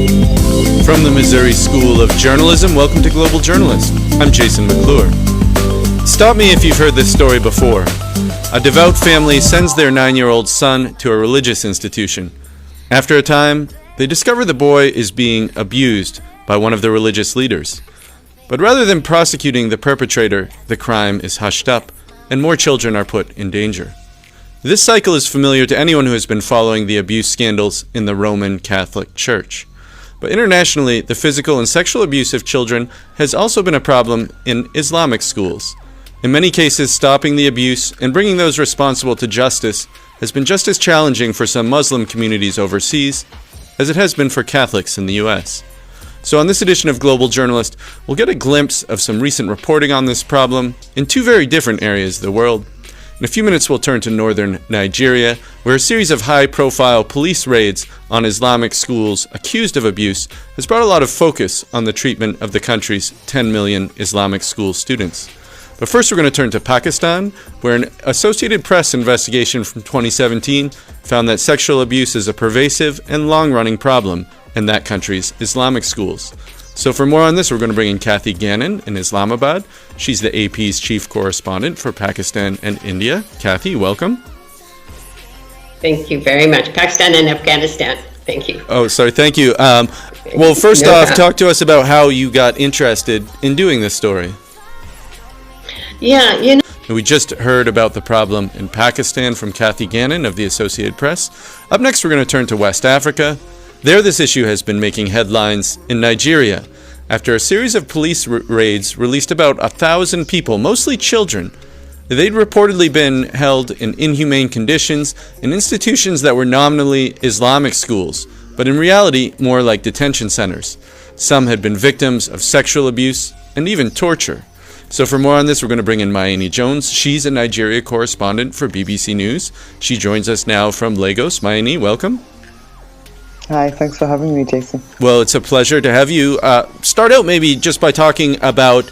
From the Missouri School of Journalism, welcome to Global Journalist. I'm Jason McClure. Stop me if you've heard this story before. A devout family sends their 9-year-old son to a religious institution. After a time, they discover the boy is being abused by one of the religious leaders. But rather than prosecuting the perpetrator, the crime is hushed up, and more children are put in danger. This cycle is familiar to anyone who has been following the abuse scandals in the Roman Catholic Church. But internationally, the physical and sexual abuse of children has also been a problem in Islamic schools. In many cases, stopping the abuse and bringing those responsible to justice has been just as challenging for some Muslim communities overseas as it has been for Catholics in the U.S. So on this edition of Global Journalist, we'll get a glimpse of some recent reporting on this problem in two very different areas of the world. In a few minutes, we'll turn to northern Nigeria, where a series of high-profile police raids on Islamic schools accused of abuse has brought a lot of focus on the treatment of the country's 10 million Islamic school students. But first, we're going to turn to Pakistan, where an Associated Press investigation from 2017 found that sexual abuse is a pervasive and long-running problem in that country's Islamic schools. So for more on this, we're going to bring in Kathy Gannon in Islamabad. She's the AP's chief correspondent for Pakistan and India. Kathy, welcome. Thank you very much. Pakistan and Afghanistan. Thank you. Oh, sorry. Thank you. Well, first off, talk to us about how you got interested in doing this story. Yeah, We just heard about the problem in Pakistan from Kathy Gannon of the Associated Press. Up next, we're going to turn to West Africa. There, this issue has been making headlines in Nigeria after a series of police raids released about 1,000 people, mostly children. They'd reportedly been held in inhumane conditions in institutions that were nominally Islamic schools, but in reality more like detention centers. Some had been victims of sexual abuse and even torture. So for more on this, we're going to bring in Mayeni Jones. She's a Nigeria correspondent for BBC News. She joins us now from Lagos. Mayeni, welcome. Hi, thanks for having me, Jason. Well, it's a pleasure to have you. Start out maybe just by talking about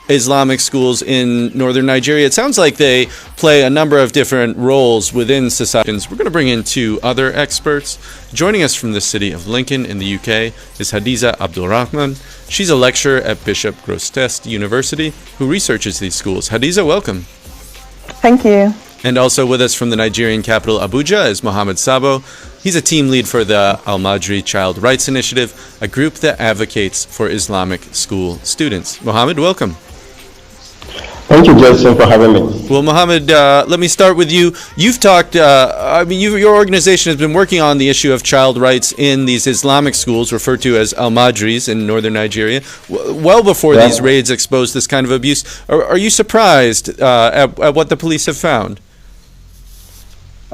Islamic schools in northern Nigeria. It sounds like they play a number of different roles within societies. We're going to bring in two other experts. Joining us from the city of Lincoln in the UK is Hadiza Abdulrahman. She's a lecturer at Bishop Grosseteste University who researches these schools. Hadiza, welcome. Thank you. And also with us from the Nigerian capital, Abuja, is Mohammed Sabo. He's a team lead for the Al-Madri Child Rights Initiative, a group that advocates for Islamic school students. Mohammed, welcome. Thank you, Jason, for having me. Well, Mohammed, let me start with you. You've talked, your organization has been working on the issue of child rights in these Islamic schools, referred to as Al-Madris in northern Nigeria, well before these raids exposed this kind of abuse. Are you surprised at what the police have found?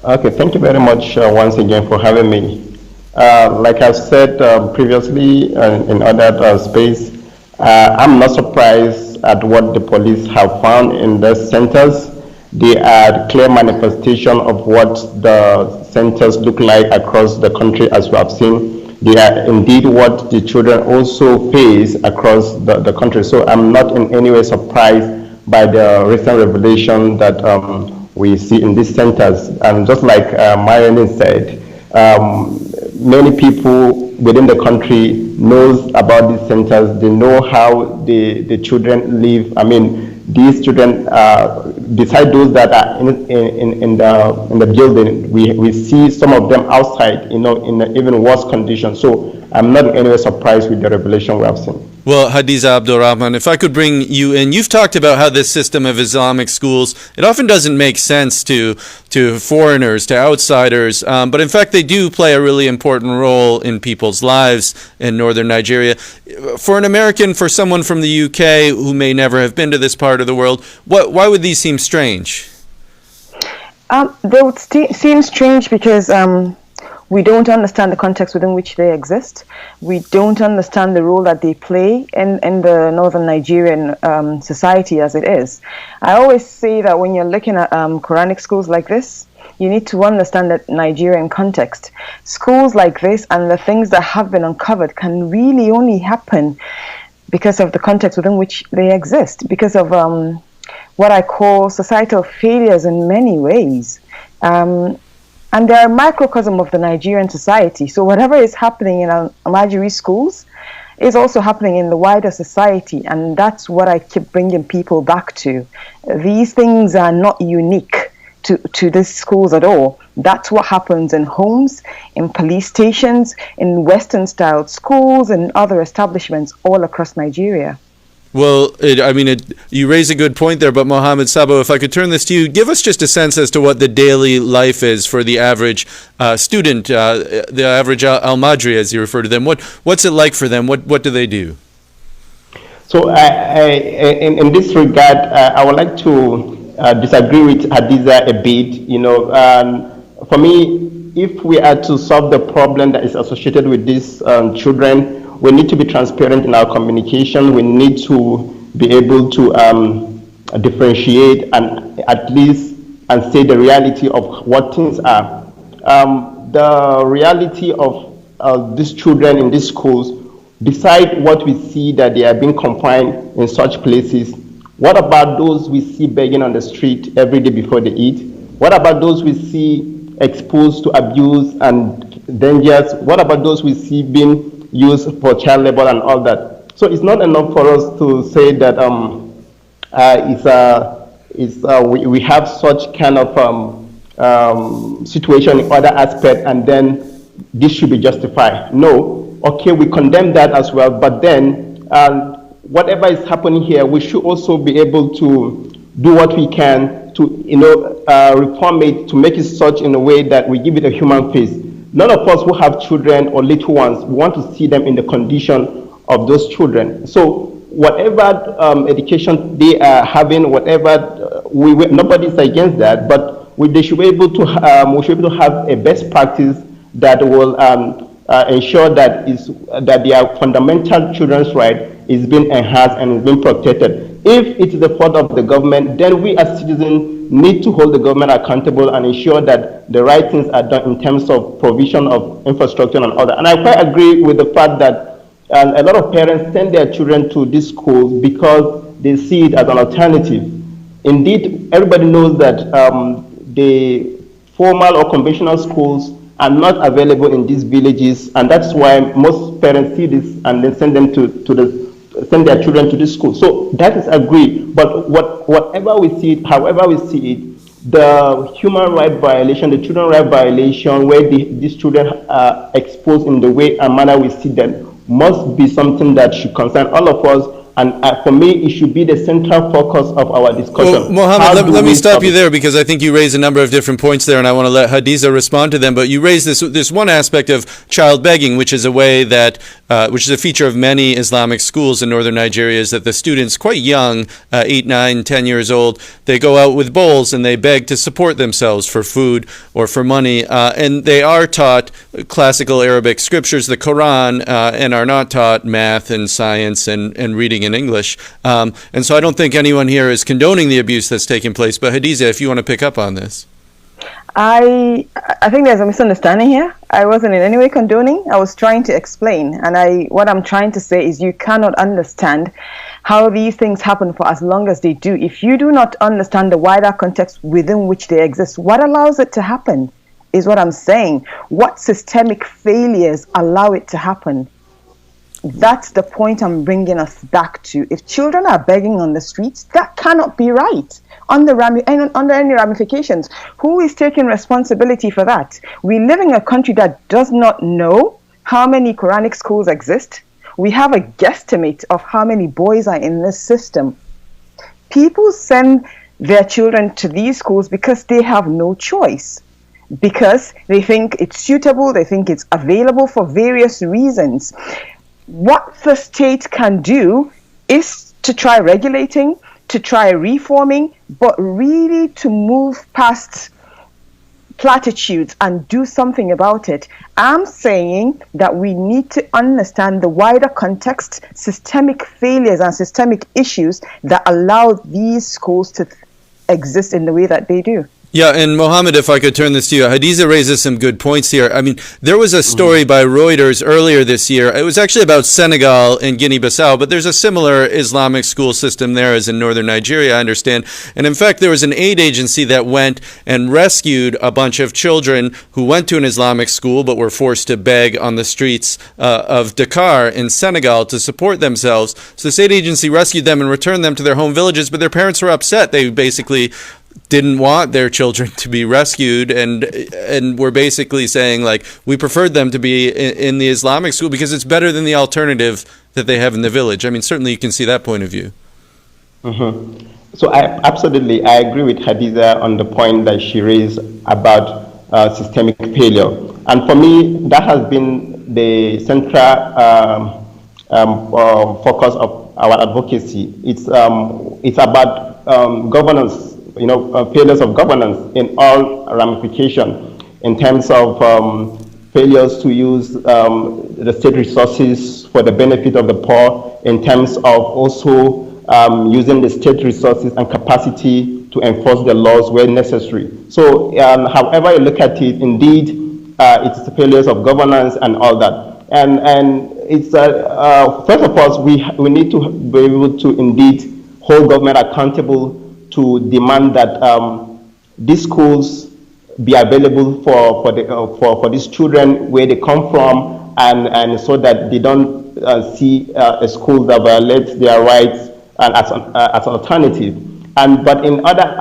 Okay, thank you very much once again for having me. Like I've said previously in other space, I'm not surprised at what the police have found in the centers. They are clear manifestation of what the centers look like across the country, as we have seen. They are indeed what the children also face across the country. So I'm not in any way surprised by the recent revelation that we see in these centers. And just like Mayeni said, many people within the country knows about these centers. They know how the children live. I mean, these children, beside those that are in the building, we see some of them outside, in an even worse condition. So I'm not in any way surprised with the revelation we have seen. Well, Hadiza Abdulrahman, if I could bring you in, you've talked about how this system of Islamic schools, it often doesn't make sense to foreigners, to outsiders, but in fact they do play a really important role in people's lives in northern Nigeria. For an American, for someone from the UK who may never have been to this part of the world, why would these seem strange? They would seem strange because we don't understand the context within which they exist. We don't understand the role that they play in the northern Nigerian society as it is. I always say that when you're looking at Quranic schools like this, you need to understand the Nigerian context. Schools like this and the things that have been uncovered can really only happen because of the context within which they exist, because of what I call societal failures in many ways. And they're a microcosm of the Nigerian society. So whatever is happening in Almajiri schools is also happening in the wider society. And that's what I keep bringing people back to. These things are not unique to these schools at all. That's what happens in homes, in police stations, in Western-styled schools, and other establishments all across Nigeria. Well, you raise a good point there, but Mohammed Sabo, if I could turn this to you, give us just a sense as to what the daily life is for the average student, the average Almajri, as you refer to them. What's it like for them? What do they do? So in this regard, I would like to disagree with Hadiza a bit. For me, if we are to solve the problem that is associated with these children, we need to be transparent in our communication. We need to be able to differentiate and at least and say the reality of what things are. The reality of these children in these schools, beside what we see that they are being confined in such places, what about those we see begging on the street every day before they eat? What about those we see exposed to abuse and dangers? What about those we see being used for child labor and all that? So it's not enough for us to say that we have such kind of situation in other aspects and then this should be justified. No, okay, we condemn that as well, but then whatever is happening here, we should also be able to do what we can to reform it, to make it such in a way that we give it a human face. None of us who have children or little ones, we want to see them in the condition of those children. So whatever education they are having, whatever, nobody's against that, but they should be able to we should be able to have a best practice that will ensure that their fundamental children's right is being enhanced and is being protected. If it is the fault of the government, then we as citizens need to hold the government accountable and ensure that the right things are done in terms of provision of infrastructure and other. And I quite agree with the fact that a lot of parents send their children to these schools because they see it as an alternative. Indeed, everybody knows that the formal or conventional schools are not available in these villages, and that's why most parents see this and then send them send their children to this school. So that is agreed. But whatever we see it, however we see it, the human right violation, the children right violation, where these children are exposed in the way and manner we see them, must be something that should concern all of us. And for me, it should be the central focus of our discussion. Well, Mohammed, let me stop you there because I think you raised a number of different points there, and I want to let Hadiza respond to them. But you raised this one aspect of child begging, which is a way that, which is a feature of many Islamic schools in northern Nigeria, is that the students, quite young, 8, 9, 10 years old, they go out with bowls and they beg to support themselves for food or for money, and they are taught classical Arabic scriptures, the Quran, and are not taught math and science and reading in English. And so I don't think anyone here is condoning the abuse that's taking place. But Hadiza, if you want to pick up on this. I think there's a misunderstanding here. I wasn't in any way condoning. I was trying to explain. And what I'm trying to say is you cannot understand how these things happen for as long as they do. If you do not understand the wider context within which they exist, what allows it to happen is what I'm saying. What systemic failures allow it to happen? That's the point I'm bringing us back to. If children are begging on the streets, that cannot be right. Under any ramifications, who is taking responsibility for that? We live in a country that does not know how many Quranic schools exist. We have a guesstimate of how many boys are in this system. People send their children to these schools because they have no choice, because they think it's suitable, they think it's available for various reasons. What the state can do is to try regulating, to try reforming, but really to move past platitudes and do something about it. I'm saying that we need to understand the wider context, systemic failures and systemic issues that allow these schools to exist in the way that they do. Yeah, and Mohammed, if I could turn this to you, Hadiza raises some good points here. I mean, there was a story by Reuters earlier this year. It was actually about Senegal and Guinea-Bissau, but there's a similar Islamic school system there as in northern Nigeria, I understand. And in fact, there was an aid agency that went and rescued a bunch of children who went to an Islamic school but were forced to beg on the streets of Dakar in Senegal to support themselves. So this aid agency rescued them and returned them to their home villages, but their parents were upset. They basically didn't want their children to be rescued and were basically saying, like, we preferred them to be in the Islamic school because it's better than the alternative that they have in the village. I mean, certainly you can see that point of view. Mm-hmm. So I agree with Hadiza on the point that she raised about systemic failure. And for me, that has been the central focus of our advocacy. It's about governance, failures of governance in all ramifications, in terms of failures to use the state resources for the benefit of the poor, in terms of also using the state resources and capacity to enforce the laws where necessary. So however you look at it, indeed, it's the failures of governance and all that. And it's first of all, we need to be able to indeed hold government accountable to demand that these schools be available for these children where they come from, and so that they don't see a school that violates their rights and as an alternative. But in other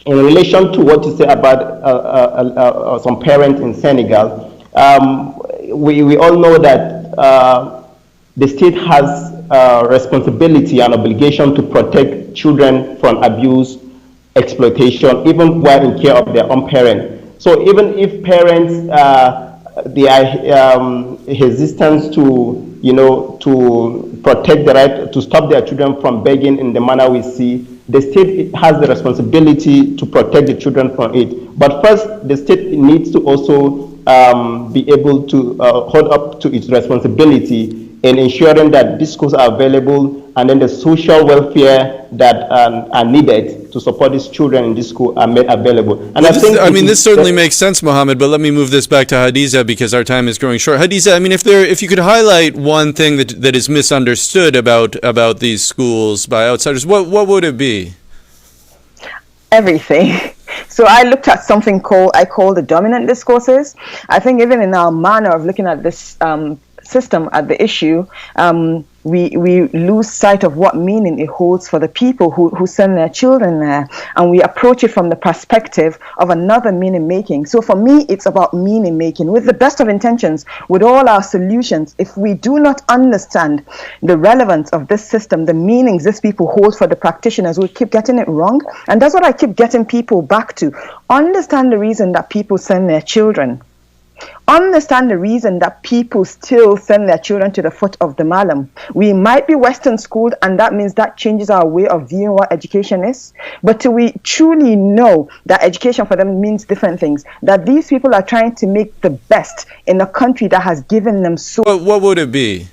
in relation to what you say about some parents in Senegal, we all know that the state has responsibility and obligation to protect children from abuse, exploitation, even while in care of their own parent. So even if parents, their resistance to protect the right, to stop their children from begging in the manner we see, the state has the responsibility to protect the children from it. But first, the state needs to also be able to hold up to its responsibility in ensuring that these schools are available, and then the social welfare that are needed to support these children in this school are made available. And well, this certainly makes sense, Mohammed, but let me move this back to Hadiza because our time is growing short. Hadiza, I mean, if you could highlight one thing that is misunderstood about these schools by outsiders, what would it be? Everything. So I looked at something I call the dominant discourses. I think even in our manner of looking at this system, at the issue, we lose sight of what meaning it holds for the people who send their children there, and we approach it from the perspective of another meaning making. So for me, it's about meaning making with the best of intentions, with all our solutions. If we do not understand the relevance of this system, the meanings these people hold for the practitioners, we keep getting it wrong. And that's what I keep getting people back to. Understand the reason that people send their children. Understand the reason that people still send their children to the foot of the Malam. We might be Western schooled, and that means that changes our way of viewing what education is. But till we truly know that education for them means different things, that these people are trying to make the best in a country that has given them so... What would it be?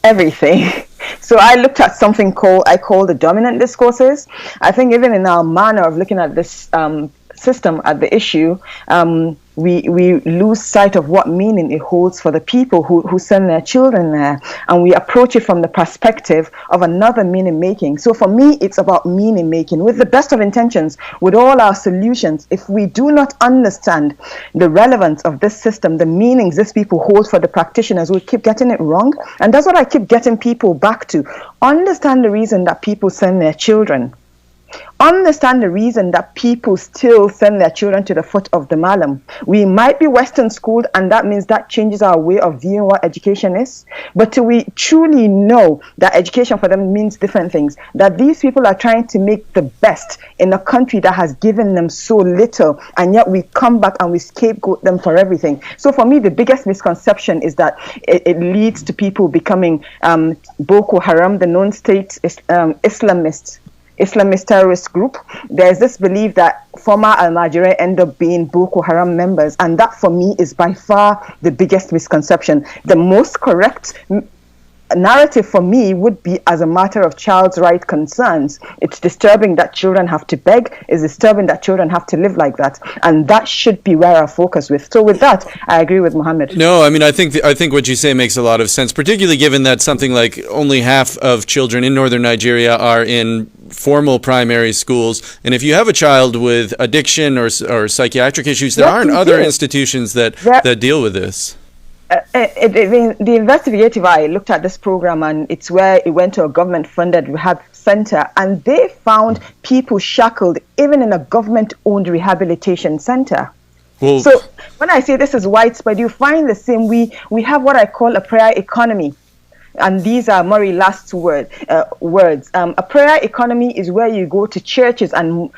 Everything. So I looked at something I call the dominant discourses. I think even in our manner of looking at this system, at the issue, we lose sight of what meaning it holds for the people who send their children there, and we approach it from the perspective of another meaning making. So for me, it's about meaning making with the best of intentions, with all our solutions. If we do not understand the relevance of this system, the meanings these people hold for the practitioners, we keep getting it wrong. And that's what I keep getting people back to. Understand the reason that people send their children. Understand the reason that people still send their children to the foot of the Malam. We might be Western schooled, and that means that changes our way of viewing what education is. But till we truly know that education for them means different things, that these people are trying to make the best in a country that has given them so little, and yet we come back and we scapegoat them for everything. So for me, the biggest misconception is that it leads to people becoming Boko Haram, the non-state Islamist terrorist group. There's this belief that former Al-Majire end up being Boko Haram members, and that for me is by far the biggest misconception. The most correct narrative for me would be as a matter of child's right concerns. It's disturbing that children have to beg. It's disturbing that children have to live like that. And that should be where our focus with. So with that, I agree with Mohammed. No, I mean, I think what you say makes a lot of sense, particularly given that something like only half of children in northern Nigeria are in formal primary schools. And if you have a child with addiction or psychiatric issues, there aren't other institutions that deal with this. The investigative eye looked at this program, and it's where it went to a government-funded rehab center, and they found people shackled even in a government-owned rehabilitation center. Well, so when I say this is widespread, you find the same. We have what I call a prayer economy. And these are Murray last words. A prayer economy is where you go to churches and